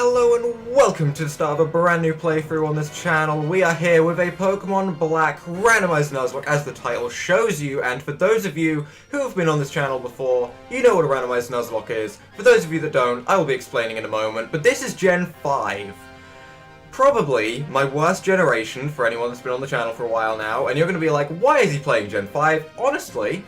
Hello and welcome to the start of a brand new playthrough on this channel. We are here with a Pokemon Black Randomizer Nuzlocke, as the title shows you, and for those of you who have been on this channel before, you know what a Randomizer Nuzlocke is. For those of you that don't, I will be explaining in a moment, but this is Gen 5. Probably my worst generation for anyone that's been on the channel for a while now, and you're going to be like, why is he playing Gen 5? Honestly,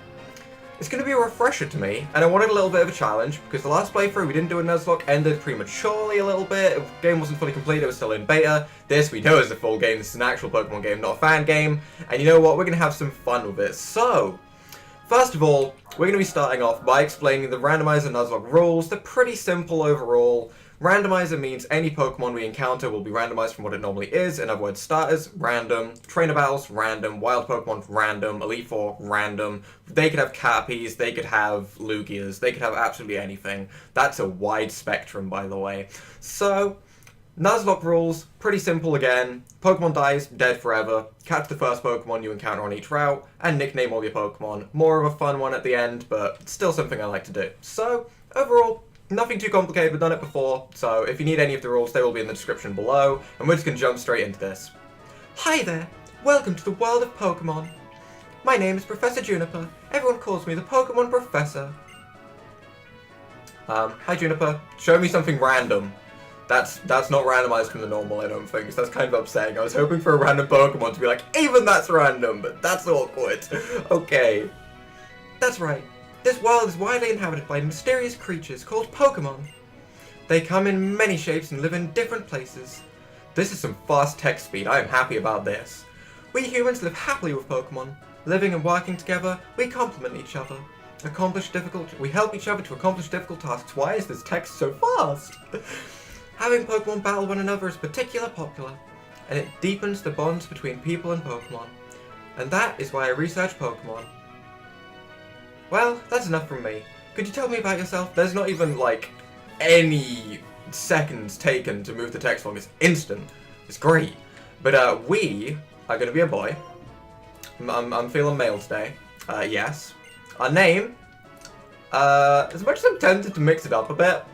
it's going to be a refresher to me, and I wanted a little bit of a challenge, because the last playthrough we didn't do a Nuzlocke, ended prematurely a little bit, the game wasn't fully complete, it was still in beta. This we know is the full game, this is an actual Pokemon game, not a fan game, and you know what, we're going to have some fun with it. So, first of all, we're going to be starting off by explaining the Randomizer Nuzlocke rules. They're pretty simple overall. Randomizer means any Pokemon we encounter will be randomized from what it normally is. In other words, starters, random, trainer battles, random, wild Pokemon, random, Elite Four, random. They could have Caterpies, they could have Lugias, they could have absolutely anything. That's a wide spectrum, by the way. So, Nuzlocke rules, pretty simple again. Pokemon dies, dead forever. Catch the first Pokemon you encounter on each route, and nickname all your Pokemon. More of a fun one at the end, but still something I like to do. So, overall, nothing too complicated, we've done it before, so if you need any of the rules, they will be in the description below, and we're just going to jump straight into this. Hi there! Welcome to the world of Pokemon. My name is Professor Juniper. Everyone calls me the Pokemon Professor. Hi Juniper. Show me something random. That's not randomized from the normal, I don't think, so that's kind of upsetting. I was hoping for a random Pokemon to be like, even that's random, but that's awkward. Okay. That's right. This world is widely inhabited by mysterious creatures called Pokemon. They come in many shapes and live in different places. This is some fast text speed, I am happy about this. We humans live happily with Pokemon. Living and working together, we complement each other. We help each other to accomplish difficult tasks. Why is this text so fast? Having Pokemon battle one another is particularly popular, and it deepens the bonds between people and Pokemon. And that is why I research Pokemon. Well, that's enough from me. Could you tell me about yourself? There's not even, like, any seconds taken to move the text along. It's instant. It's great. But, we are going to be a boy. I'm feeling male today. Yes. Our name, as much as I'm tempted to mix it up a bit,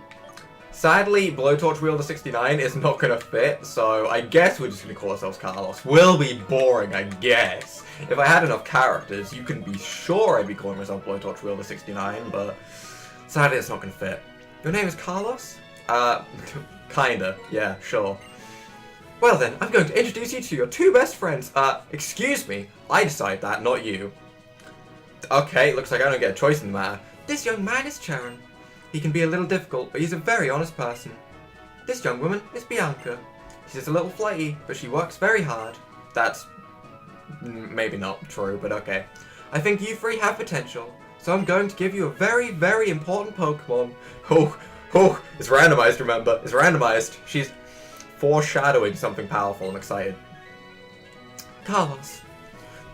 sadly, Blowtorch Wielder 69 is not going to fit, so I guess we're just going to call ourselves Carlos. Will be boring, I guess. If I had enough characters, you can be sure I'd be calling myself Blowtorch Wielder 69, but sadly it's not going to fit. Your name is Carlos? Kinda. Yeah, sure. Well then, I'm going to introduce you to your two best friends. Excuse me. I decide that, not you. Okay, looks like I don't get a choice in the matter. This young man is Charon. He can be a little difficult, but he's a very honest person. This young woman is Bianca. She's a little flighty, but she works very hard. That's maybe not true, but okay. I think you three have potential, so I'm going to give you a very, very important Pokemon. Oh, it's randomized, remember. It's randomized. She's foreshadowing something powerful. I'm excited. Carlos,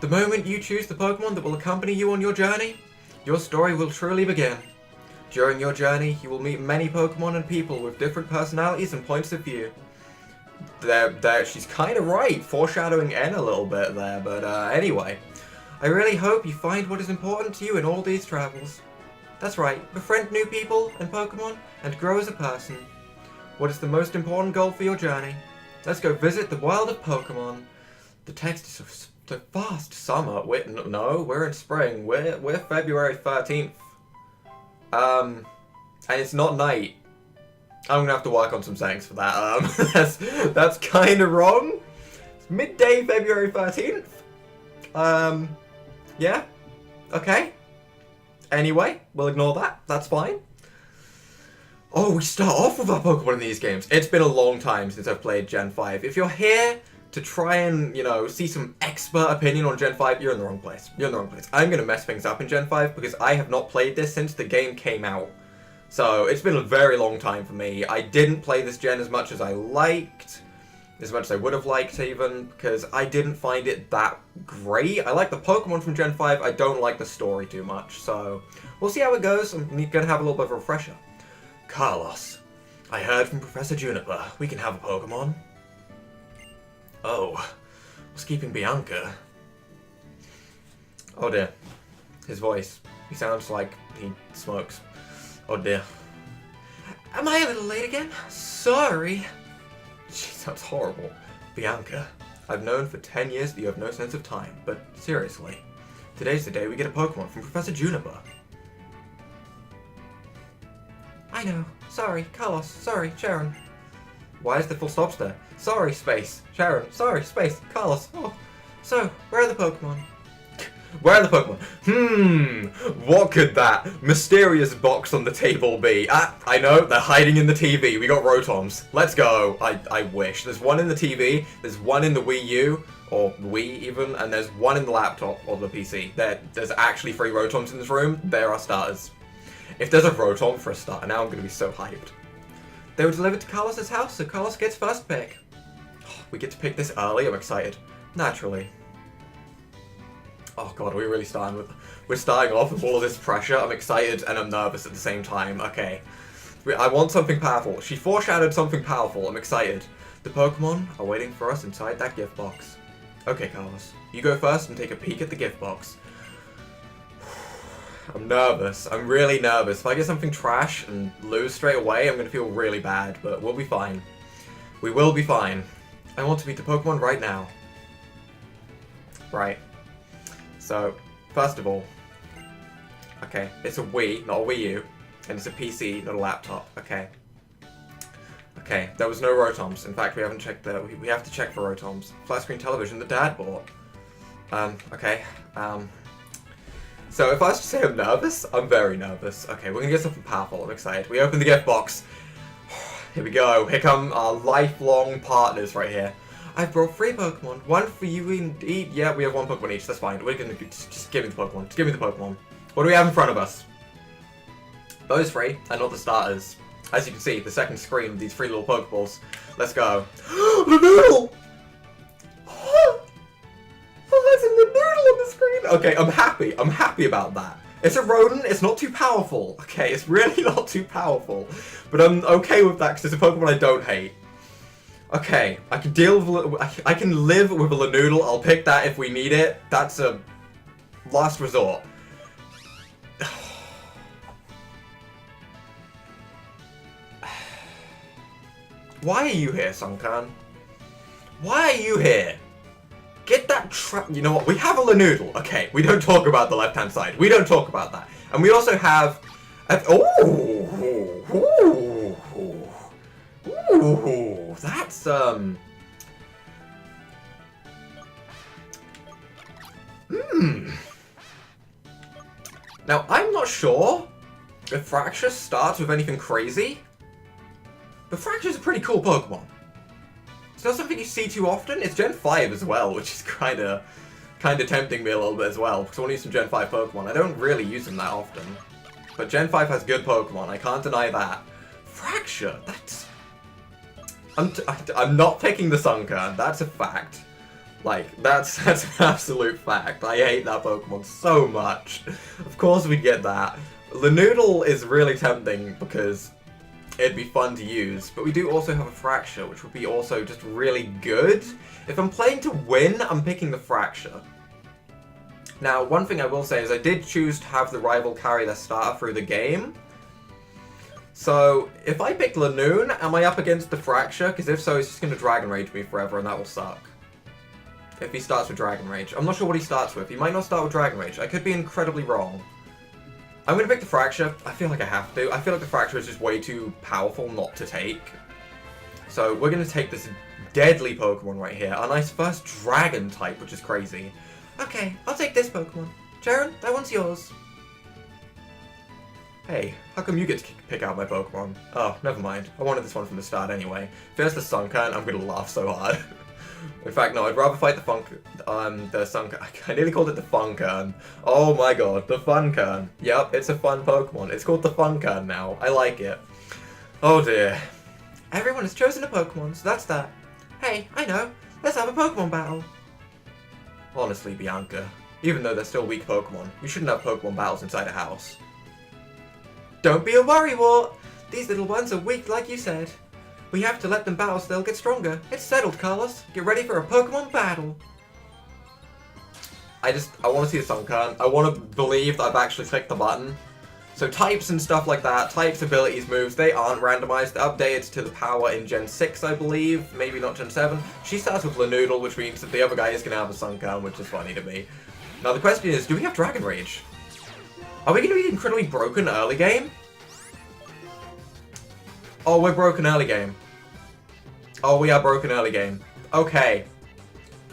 the moment you choose the Pokemon that will accompany you on your journey, your story will truly begin. During your journey, you will meet many Pokemon and people with different personalities and points of view. She's kind of right, foreshadowing N a little bit there, but anyway. I really hope you find what is important to you in all these travels. That's right, befriend new people and Pokemon, and grow as a person. What is the most important goal for your journey? Let's go visit the world of Pokemon. The text is so fast. Summer. No, we're in spring. We're February 13th. And it's not night. I'm gonna have to work on some settings for that. That's kind of wrong. It's midday, February 13th. Yeah. Okay. Anyway, we'll ignore that. That's fine. Oh, we start off with our Pokemon in these games. It's been a long time since I've played Gen 5. If you're here to try and, see some expert opinion on Gen 5, you're in the wrong place. You're in the wrong place. I'm going to mess things up in Gen 5 because I have not played this since the game came out. So, it's been a very long time for me. I didn't play this gen as much as I liked. As much as I would have liked, even, because I didn't find it that great. I like the Pokemon from Gen 5, I don't like the story too much. So, we'll see how it goes. I'm going to have a little bit of a refresher. Carlos, I heard from Professor Juniper. We can have a Pokemon. Oh, what's keeping Bianca? Oh dear. His voice. He sounds like he smokes. Oh dear. Am I a little late again? Sorry. Jeez, that's horrible. Bianca, I've known for 10 years that you have no sense of time, but seriously, today's the day we get a Pokemon from Professor Juniper. I know. Sorry, Carlos. Sorry, Sharon. Why is the full stops there? Sorry, space. Sharon. Sorry, space. Carlos. Oh. So, where are the Pokemon? Where are the Pokemon? What could that mysterious box on the table be? I know, they're hiding in the TV. We got Rotoms. Let's go. I wish. There's one in the TV, there's one in the Wii U, or Wii even, and there's one in the laptop or the PC. There's actually 3 Rotoms in this room. There are starters. If there's a Rotom for a starter now, I'm going to be so hyped. They were delivered to Carlos's house, so Carlos gets first pick. We get to pick this early, I'm excited. Naturally. Oh god, we're starting off with all of this pressure. I'm excited and I'm nervous at the same time. Okay. I want something powerful. She foreshadowed something powerful. I'm excited. The Pokemon are waiting for us inside that gift box. Okay, Carlos. You go first and take a peek at the gift box. I'm nervous. I'm really nervous. If I get something trash and lose straight away, I'm going to feel really bad, but we'll be fine. We will be fine. I want to meet the Pokemon right now. Right. So, first of all, okay, it's a Wii, not a Wii U, and it's a PC, not a laptop. Okay. Okay, there was no Rotoms. In fact, we haven't checked the. We have to check for Rotoms. Flat screen television that Dad bought. Okay. So if I was to say I'm nervous, I'm very nervous. Okay, we're gonna get something powerful. I'm excited. We open the gift box. Here we go. Here come our lifelong partners right here. I've brought 3 Pokemon. 1 for you indeed. Yeah, we have 1 Pokemon each. That's fine. We're gonna just give me the Pokemon. Just give me the Pokemon. What do we have in front of us? Those 3 are not the starters. As you can see, the second screen with these 3 little Pokeballs. Let's go. The noodle! Oh, that's in the noodle on the screen. Okay, I'm happy. I'm happy about that. It's a rodent. It's not too powerful. Okay, it's really not too powerful. But I'm okay with that because it's a Pokemon I don't hate. Okay, I can deal with. I can live with a Lanoodle. I'll pick that if we need it. That's a last resort. Why are you here, FUNKERN? Why are you here? Get that You know what? We have a Lanoodle. Okay, we don't talk about the left-hand side. We don't talk about that. And we also have. Ooh, that's Now I'm not sure if Fracture starts with anything crazy, but Fracture's a pretty cool Pokemon. It's not something you see too often. It's Gen 5 as well, which is kinda tempting me a little bit as well, because I want to use some Gen 5 Pokemon. I don't really use them that often, but Gen 5 has good Pokemon. I can't deny that. Fracture, that's. I'm not picking the FUNKERN. That's a fact. Like, that's an absolute fact. I hate that Pokemon so much. Of course we get that. Lanoodle is really tempting because it'd be fun to use, but we do also have a Fracture, which would be also just really good. If I'm playing to win, I'm picking the Fracture. Now, one thing I will say is I did choose to have the rival carry their starter through the game. So, if I pick Lanoon, am I up against the Fracture? Because if so, he's just going to Dragon Rage me forever, and that will suck. If he starts with Dragon Rage. I'm not sure what he starts with. He might not start with Dragon Rage. I could be incredibly wrong. I'm going to pick the Fracture. I feel like I have to. I feel like the Fracture is just way too powerful not to take. So, we're going to take this deadly Pokemon right here. A nice first Dragon type, which is crazy. Okay, I'll take this Pokemon. Jaren, that one's yours. Hey, how come you get to pick out my Pokemon? Oh, never mind. I wanted this one from the start anyway. If it's the FUNKERN, I'm gonna laugh so hard. In fact, no, I'd rather fight the FUNKERN. I nearly called it the FUNKERN. Oh my god, the FUNKERN. Yep, it's a fun Pokemon. It's called the FUNKERN now. I like it. Oh dear. Everyone has chosen a Pokemon, so that's that. Hey, I know. Let's have a Pokemon battle. Honestly, Bianca, even though they're still weak Pokemon, you shouldn't have Pokemon battles inside a house. Don't be a worrywart! These little ones are weak like you said. We have to let them battle so they'll get stronger. It's settled, Carlos. Get ready for a Pokemon battle. I want to see the FUNKERN. I want to believe that I've actually clicked the button. So types and stuff like that, types, abilities, moves, they aren't randomized. They're updated to the power in Gen 6, I believe. Maybe not Gen 7. She starts with Lanoodle, which means that the other guy is going to have a FUNKERN, which is funny to me. Now the question is, do we have Dragon Rage? Are we going to be incredibly broken early game? Oh, we're broken early game. Oh, we are broken early game. Okay.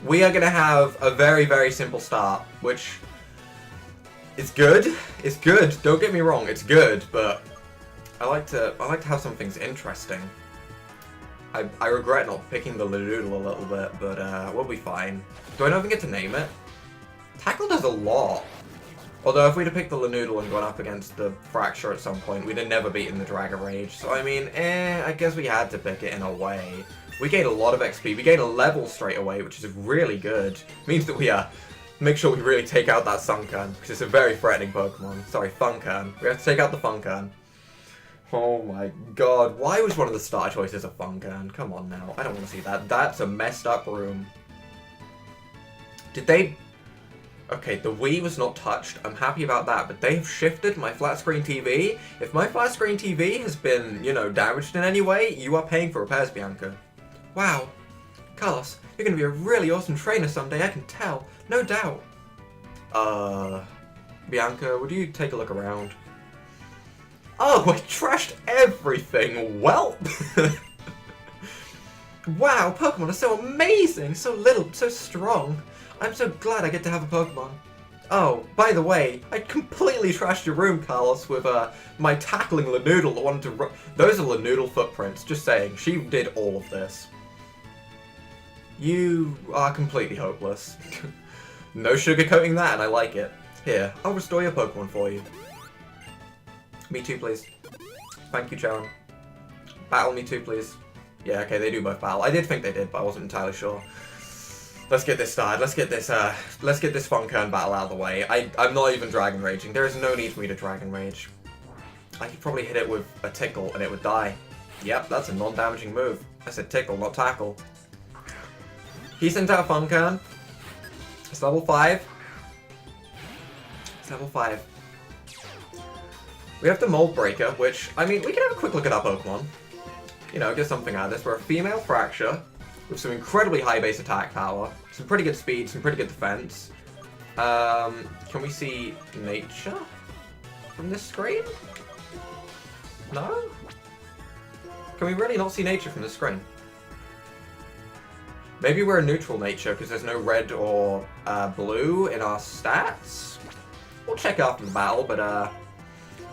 We are going to have a very, very simple start, which... It's good. It's good. Don't get me wrong. It's good, but I like to have some things interesting. I regret not picking the Lanoodle a little bit, but we'll be fine. Do I not even get to name it? Tackle does a lot. Although if we'd have picked the Lanoodle and gone up against the Fracture at some point, we'd have never beaten the Dragon Rage. So I mean, I guess we had to pick it in a way. We gain a lot of XP. We gain a level straight away, which is really good. Means that we make sure we really take out that FUNKERN, because it's a very threatening Pokemon. Sorry, FUNKERN. We have to take out the FUNKERN. Oh my god, why was one of the starter choices a FUNKERN? Come on now, I don't want to see that. That's a messed up room. Did they... Okay, the Wii was not touched. I'm happy about that, but they have shifted my flat screen TV. If my flat screen TV has been, you know, damaged in any way, you are paying for repairs, Bianca. Wow. Carlos, you're going to be a really awesome trainer someday, I can tell. No doubt. Bianca, would you take a look around? Oh, I trashed everything. Well. Wow, Pokemon are so amazing, so little, so strong. I'm so glad I get to have a Pokemon. Oh, by the way, I completely trashed your room, Carlos, with my tackling Lanoodle that wanted to Those are Lanoodle footprints, just saying. She did all of this. You are completely hopeless. No sugarcoating that, and I like it. Here, I'll restore your Pokemon for you. Me too, please. Thank you, Charon. Battle me too, please. Yeah, okay, they do both battle. I did think they did, but I wasn't entirely sure. Let's get this started. Let's get this FUNKERN battle out of the way. I'm not even Dragon Raging. There is no need for me to Dragon Rage. I could probably hit it with a Tickle and it would die. Yep, that's a non-damaging move. I said Tickle, not Tackle. He sent out FUNKERN. It's level 5. It's level 5. We have the Mold Breaker, which, I mean, we can have a quick look at our Pokemon. You know, get something out of this. We're a female Fracture with some incredibly high base attack power, some pretty good speed, some pretty good defense. Can we see nature from this screen? No? Can we really not see nature from this screen? Maybe we're a neutral nature because there's no red or blue in our stats. We'll check after the battle, but I'm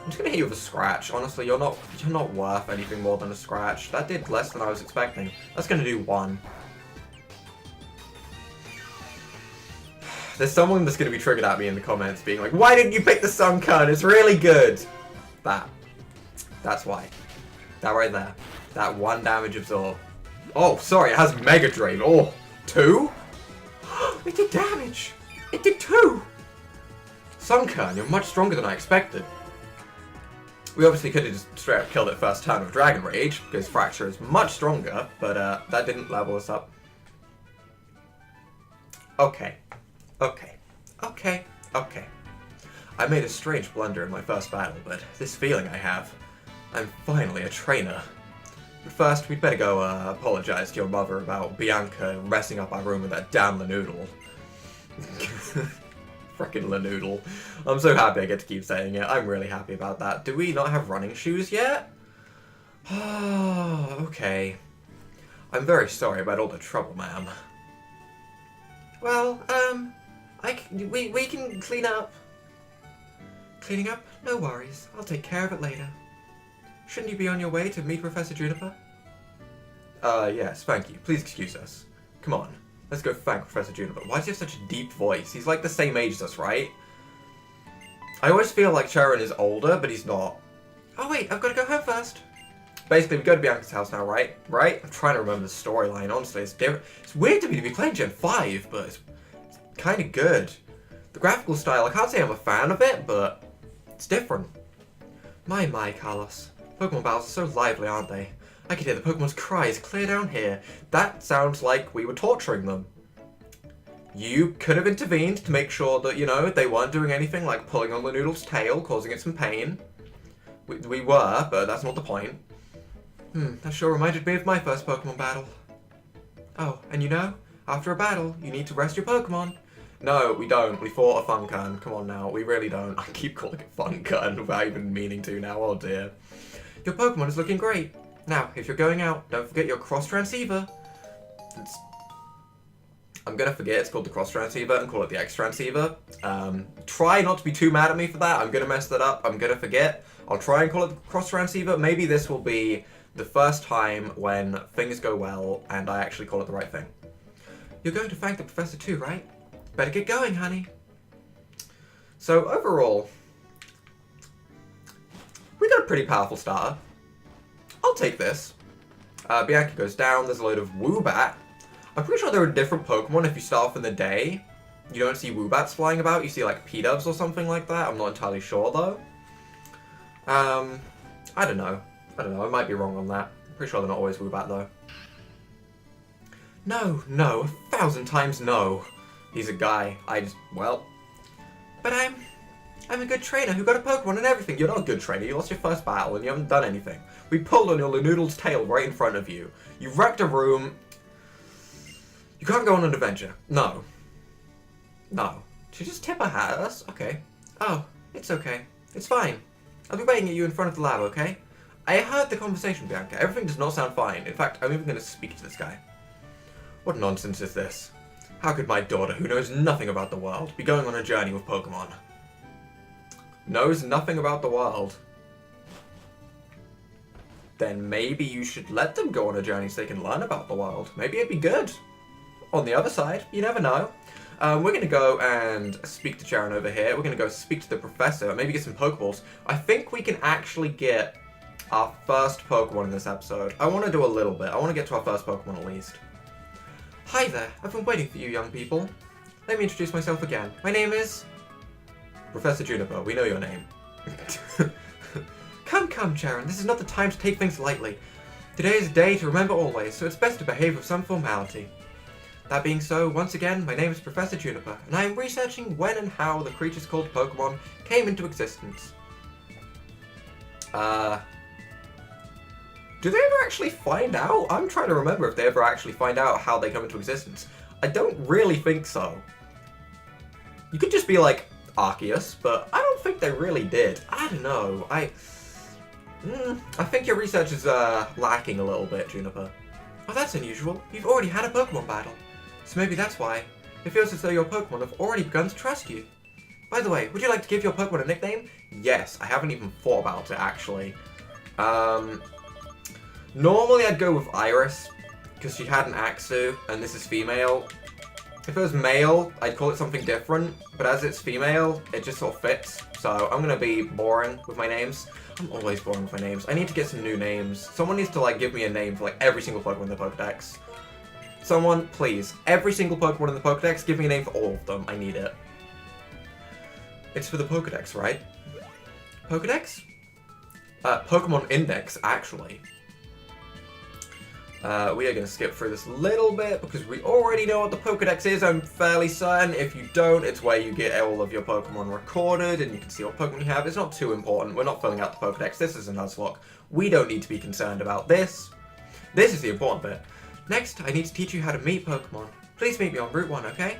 just gonna hit you with a scratch. Honestly, you're not worth anything more than a scratch. That did less than I was expecting. That's gonna do 1. There's someone that's gonna be triggered at me in the comments, being like, "Why didn't you pick the FUNKERN? It's really good." That's why. That right there. That 1 damage absorb. Oh, sorry, it has Mega Drain. Oh, 2? It did damage. It did 2. FUNKERN, you're much stronger than I expected. We obviously could have just straight up killed it first turn with Dragon Rage, because Fracture is much stronger, but that didn't level us up. Okay. I made a strange blunder in my first battle, but this feeling I have, I'm finally a trainer. But first, we'd better go apologize to your mother about Bianca messing up our room with that damn Lanoodle. Frickin' Lanoodle. I'm so happy I get to keep saying it. I'm really happy about that. Do we not have running shoes yet? Oh, okay. I'm very sorry about all the trouble, ma'am. Well, we can clean up. Cleaning up? No worries. I'll take care of it later. Shouldn't you be on your way to meet Professor Juniper? Yes, thank you. Please excuse us. Come on. Let's go thank Professor Juniper. Why does he have such a deep voice? He's like the same age as us, right? I always feel like Charon is older, but he's not. Oh wait, I've got to go home first. Basically, we go to Bianca's house now, right? Right? I'm trying to remember the storyline, honestly. It's different. It's weird to me to be playing Gen 5, but it's kind of good. The graphical style, I can't say I'm a fan of it, but it's different. My, Carlos. Pokemon battles are so lively, aren't they? I could hear the Pokemon's cries clear down here. That sounds like we were torturing them. You could have intervened to make sure that, you know, they weren't doing anything like pulling on Lanoodle's tail, causing it some pain. We were, but that's not the point. That sure reminded me of my first Pokemon battle. Oh, and you know, after a battle, you need to rest your Pokemon. No, we don't. We fought a FUNKERN. Come on now, we really don't. I keep calling it FUNKERN without even meaning to now, oh dear. Your Pokemon is looking great. Now, if you're going out, don't forget your cross transceiver. I'm gonna forget it's called the cross transceiver and call it the X transceiver. Try not to be too mad at me for that. I'm gonna mess that up. I'm gonna forget. I'll try and call it the cross transceiver. Maybe this will be the first time when things go well and I actually call it the right thing. You're going to thank the professor too, right? Better get going, honey. So overall, we got a pretty powerful starter. I'll take this. Bianca goes down. There's a load of Woobat. I'm pretty sure there are different Pokemon if you start off in the day. You don't see Woobats flying about. You see like P-Dubs or something like that. I'm not entirely sure though. I don't know. I might be wrong on that. I'm pretty sure they're not always Woobat though. No, 1,000 times no. He's a guy. Well. But I'm a good trainer who got a Pokemon and everything. You're not a good trainer. You lost your first battle and you haven't done anything. We pulled on your Lanoodle's tail right in front of you. You wrecked a room. You can't go on an adventure. No. Did you just tip a hat at us? Okay. Oh, it's okay. It's fine. I'll be waiting at you in front of the lab, okay? I heard the conversation, Bianca. Everything does not sound fine. In fact, I'm even going to speak to this guy. What nonsense is this? How could my daughter, who knows nothing about the world, be going on a journey with Pokemon? Knows nothing about the world. Then maybe you should let them go on a journey so they can learn about the world. Maybe it'd be good. On the other side, you never know. We're going to go and speak to Sharon over here. We're going to go speak to the professor, maybe get some Pokeballs. I think we can actually get our first Pokemon in this episode. I want to do a little bit. I want to get to our first Pokemon at least. Hi there. I've been waiting for you young people. Let me introduce myself again. My name is... Professor Juniper. We know your name. Come, Sharon. This is not the time to take things lightly. Today is a day to remember always, so it's best to behave with some formality. That being so, once again, my name is Professor Juniper, and I am researching when and how the creatures called Pokemon came into existence. Do they ever actually find out? I'm trying to remember if they ever actually find out how they come into existence. I don't really think so. You could just be like Arceus, but I don't think they really did. I don't know. I think your research is lacking a little bit, Juniper. Oh, that's unusual. You've already had a Pokemon battle. So maybe that's why. It feels as though your Pokemon have already begun to trust you. By the way, would you like to give your Pokemon a nickname? Yes, I haven't even thought about it, actually. Normally I'd go with Iris, because she had an Axu, and this is female. If it was male, I'd call it something different, but as it's female, it just sort of fits. So I'm going to be boring with my names. I'm always boring with my names. I need to get some new names. Someone needs to, like, give me a name for, like, every single Pokemon in the Pokedex. Someone, please. Every single Pokemon in the Pokedex, give me a name for all of them. I need it. It's for the Pokedex, right? Pokedex? Pokemon Index, actually. We are going to skip through this a little bit because we already know what the Pokedex is, I'm fairly certain. If you don't, it's where you get all of your Pokemon recorded and you can see what Pokemon you have. It's not too important. We're not filling out the Pokedex. This is a Nuzlocke. We don't need to be concerned about this. This is the important bit. Next, I need to teach you how to meet Pokemon. Please meet me on Route 1, okay?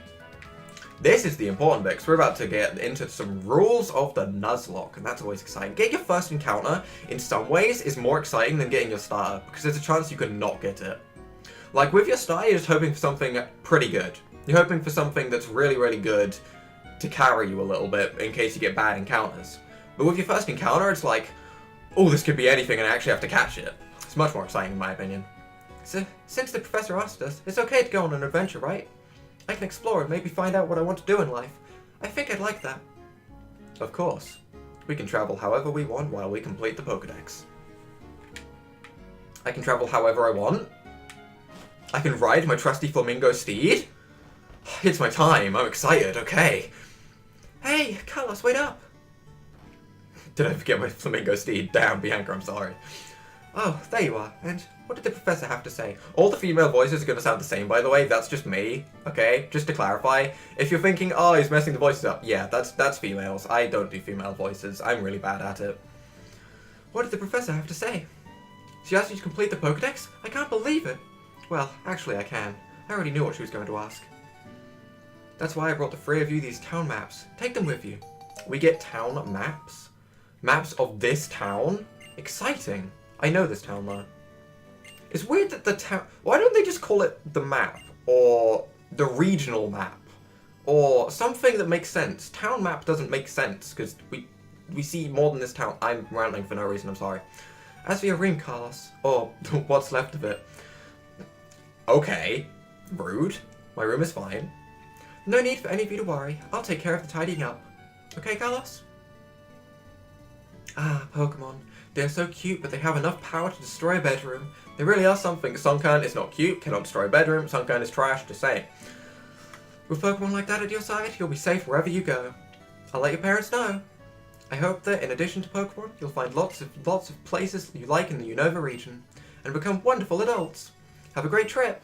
This is the important bit, because we're about to get into some rules of the Nuzlocke, and that's always exciting. Getting your first encounter, in some ways, is more exciting than getting your starter, because there's a chance you can not get it. Like, with your starter, you're just hoping for something pretty good. You're hoping for something that's really, really good to carry you a little bit, in case you get bad encounters. But with your first encounter, it's like, oh, this could be anything, and I actually have to catch it. It's much more exciting, in my opinion. So, since the professor asked us, it's okay to go on an adventure, right? I can explore and maybe find out what I want to do in life. I think I'd like that. Of course. We can travel however we want while we complete the Pokedex. I can travel however I want. I can ride my trusty flamingo steed. It's my time. I'm excited. Okay. Hey, Carlos, wait up. Did I forget my flamingo steed? Damn, Bianca, I'm sorry. Oh, there you are. And what did the professor have to say? All the female voices are going to sound the same, by the way. That's just me, okay? Just to clarify. If you're thinking, oh, he's messing the voices up. Yeah, that's females. I don't do female voices. I'm really bad at it. What did the professor have to say? She asked you to complete the Pokedex? I can't believe it. Well, actually I can. I already knew what she was going to ask. That's why I brought the three of you these town maps. Take them with you. We get town maps? Maps of this town? Exciting. I know this town though. It's weird that the town... Why don't they just call it the map? Or the regional map? Or something that makes sense. Town map doesn't make sense, because we see more than this town. I'm rambling for no reason, I'm sorry. As for your room, Carlos, or what's left of it. Okay. Rude. My room is fine. No need for any of you to worry. I'll take care of the tidying up. Okay, Carlos? Ah, Pokemon. They're so cute, but they have enough power to destroy a bedroom. They really are something. Sunken is not cute, cannot destroy a bedroom. Sunken is trash, just saying. With Pokemon like that at your side, you'll be safe wherever you go. I'll let your parents know. I hope that, in addition to Pokemon, you'll find lots of places you like in the Unova region, and become wonderful adults. Have a great trip.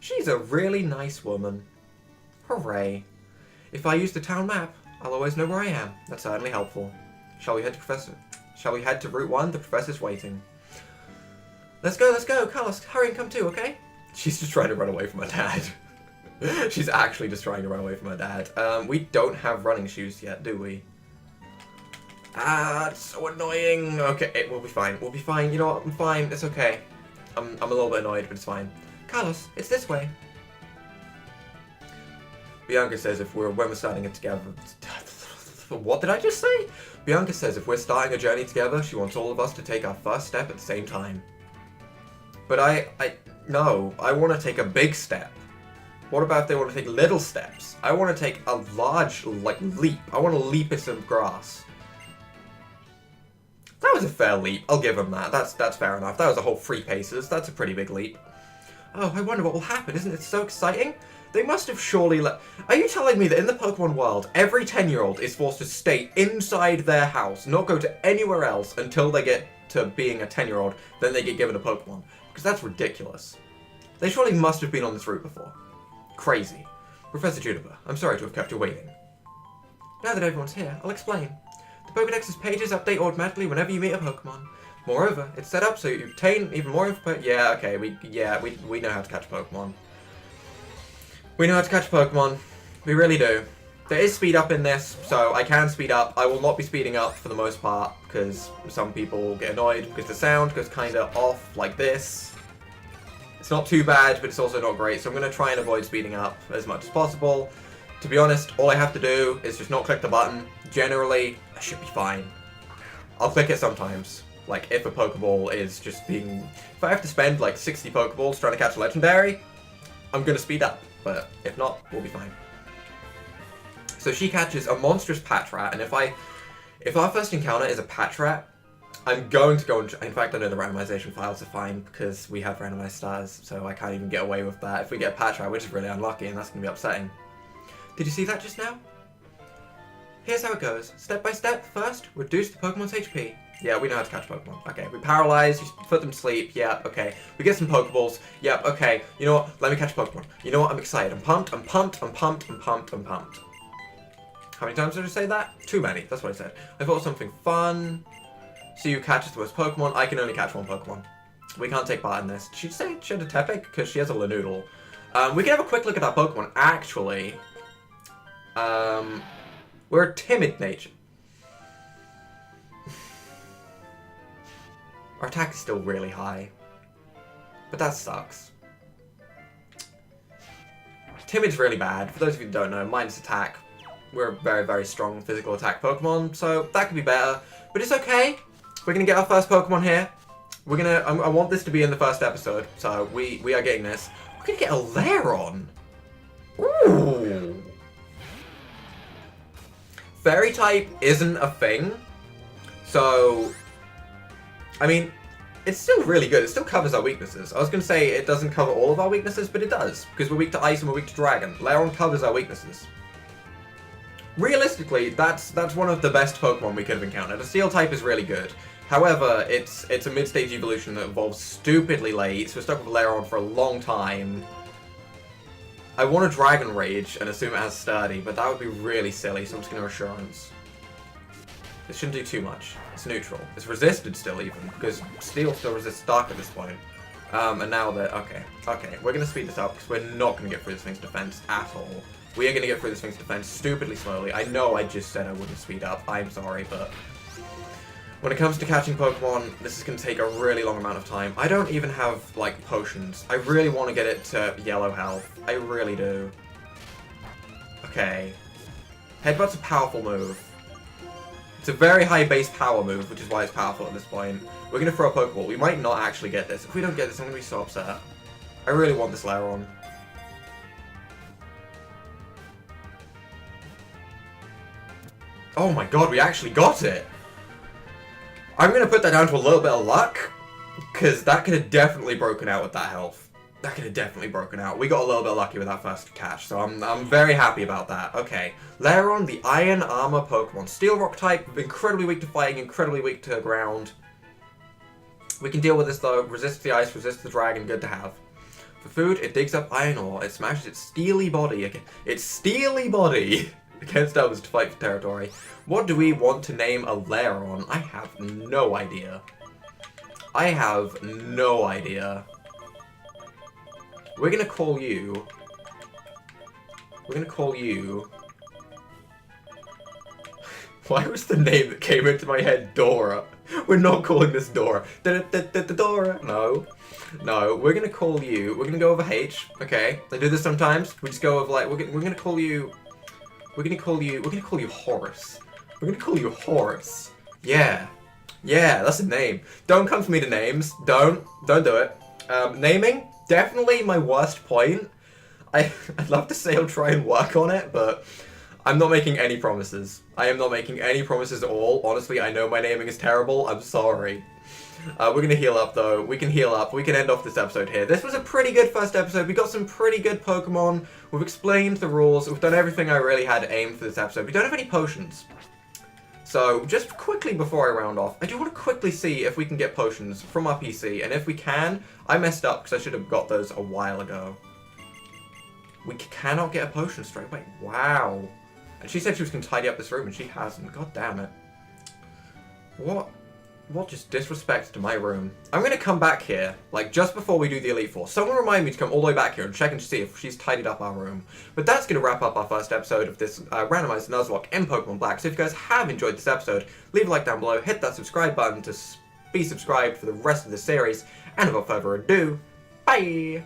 She's a really nice woman. Hooray. If I use the town map, I'll always know where I am. That's certainly helpful. Shall we head to Route 1? The professor's waiting. Let's go. Carlos, hurry and come too, okay? She's just trying to run away from her dad. She's actually just trying to run away from her dad. We don't have running shoes yet, do we? Ah, it's so annoying. Okay, we'll be fine. We'll be fine. You know what? I'm fine. It's okay. I'm a little bit annoyed, but it's fine. Carlos, it's this way. Bianca says when we're starting it together... What did I just say? Bianca says if we're starting a journey together, she wants all of us to take our first step at the same time. But no, I want to take a big step. What about if they want to take little steps? I want to take a large, leap. I want to leap in some grass. That was a fair leap. I'll give them that. That's fair enough. That was a whole 3 paces. That's a pretty big leap. Oh, I wonder what will happen. Isn't it so exciting? They must have surely let... Are you telling me that in the Pokemon world, every 10-year-old is forced to stay inside their house, not go to anywhere else until they get to being a 10-year-old, then they get given a Pokemon? Because that's ridiculous. They surely must have been on this route before. Crazy. Professor Juniper, I'm sorry to have kept you waiting. Now that everyone's here, I'll explain. The Pokedex's pages update automatically whenever you meet a Pokemon. Moreover, it's set up so you obtain even more info. Yeah, okay, we know how to catch Pokemon. We know how to catch Pokemon. We really do. There is speed up in this, so I can speed up. I will not be speeding up for the most part, because some people will get annoyed because the sound goes kind of off like this. It's not too bad, but it's also not great, so I'm going to try and avoid speeding up as much as possible. To be honest, all I have to do is just not click the button. Generally, I should be fine. I'll click it sometimes. Like, if a Pokeball is just being... If I have to spend, 60 Pokeballs trying to catch a Legendary, I'm going to speed up. But if not, we'll be fine. So she catches a monstrous Patrat, and if our first encounter is a Patrat, I'm going to go and... In fact, I know the randomization files are fine, because we have randomized stars, so I can't even get away with that. If we get a Patrat, which is really unlucky, and that's going to be upsetting. Did you see that just now? Here's how it goes. Step by step, first, reduce the Pokemon's HP. Yeah, we know how to catch Pokemon. Okay, we paralyze, you put them to sleep. Yeah, okay. We get some Pokeballs. Yep, okay. You know what? Let me catch Pokemon. You know what? I'm excited. I'm pumped. I'm pumped. I'm pumped. I'm pumped. I'm pumped. How many times did I say that? Too many. That's what I said. I thought of something fun. See who catches the most Pokemon. I can only catch 1 Pokemon. We can't take part in this. Did she say she had a Tepig? Because she has a Lanoodle. We can have a quick look at our Pokemon. Actually, we're a timid nature. Our attack is still really high. But that sucks. Timid's really bad. For those of you who don't know, minus attack. We're a very, very strong physical attack Pokemon, so that could be better. But it's okay. We're gonna get our first Pokemon here. We're gonna... I want this to be in the first episode, so we are getting this. We're gonna get a Lairon. Ooh. Fairy type isn't a thing, so... I mean, it's still really good. It still covers our weaknesses. I was going to say it doesn't cover all of our weaknesses, but it does. Because we're weak to ice and we're weak to dragon. Lairon covers our weaknesses. Realistically, that's one of the best Pokemon we could have encountered. A Steel type is really good. However, it's a mid-stage evolution that evolves stupidly late, so we're stuck with Lairon for a long time. I want a Dragon Rage and assume it has Sturdy, but that would be really silly, so I'm just going to Assurance. This shouldn't do too much. It's neutral. It's resisted still even, because steel still resists dark at this point. And now that, okay, we're going to speed this up, because we're not going to get through this thing's defense at all. We are going to get through this thing's defense stupidly slowly. I know I just said I wouldn't speed up. I'm sorry, but when it comes to catching Pokemon, this is going to take a really long amount of time. I don't even have, like, potions. I really want to get it to yellow health. I really do. Okay. Headbutt's a powerful move. It's a very high base power move, which is why it's powerful at this point. We're going to throw a Pokeball. We might not actually get this. If we don't get this, I'm going to be so upset. I really want this Lairon. Oh my god, we actually got it! I'm going to put that down to a little bit of luck, because that could have definitely broken out with that health. That could have definitely broken out. We got a little bit lucky with that first catch, so I'm very happy about that. Okay, Lairon, the Iron Armor Pokemon. Steel Rock type, incredibly weak to fighting, incredibly weak to ground. We can deal with this though. Resists the ice, resists the dragon, good to have. For food, it digs up iron ore. It smashes its steely body against others to fight for territory. What do we want to name a Lairon? I have no idea. I have no idea. We're gonna call you... Why was the name that came into my head Dora? We're not calling this Dora. Dora. No. No, we're gonna call you... We're gonna go over H, okay? I do this sometimes. We just go over, like, we're gonna call you... We're gonna call you Horace. We're gonna call you Horace. Yeah. Yeah, that's a name. Don't come for me to names. Don't do it. Naming? Definitely my worst point. I'd love to say I'll try and work on it, but I'm not making any promises. I am not making any promises at all. Honestly, I know my naming is terrible. I'm sorry. We're gonna heal up, though. We can heal up. We can end off this episode here. This was a pretty good first episode. We got some pretty good Pokemon. We've explained the rules. We've done everything I really had aimed for this episode. We don't have any potions. So, just quickly before I round off, I do want to quickly see if we can get potions from our PC, and if we can, I messed up because I should have got those a while ago. We cannot get a potion straight away. Wow. And she said she was going to tidy up this room, and she hasn't. God damn it. What just disrespect to my room. I'm going to come back here, like, just before we do the Elite Four. Someone remind me to come all the way back here and check and see if she's tidied up our room. But that's going to wrap up our first episode of this Randomizer Nuzlocke in Pokemon Black. So if you guys have enjoyed this episode, leave a like down below, hit that subscribe button to be subscribed for the rest of the series. And without further ado, bye!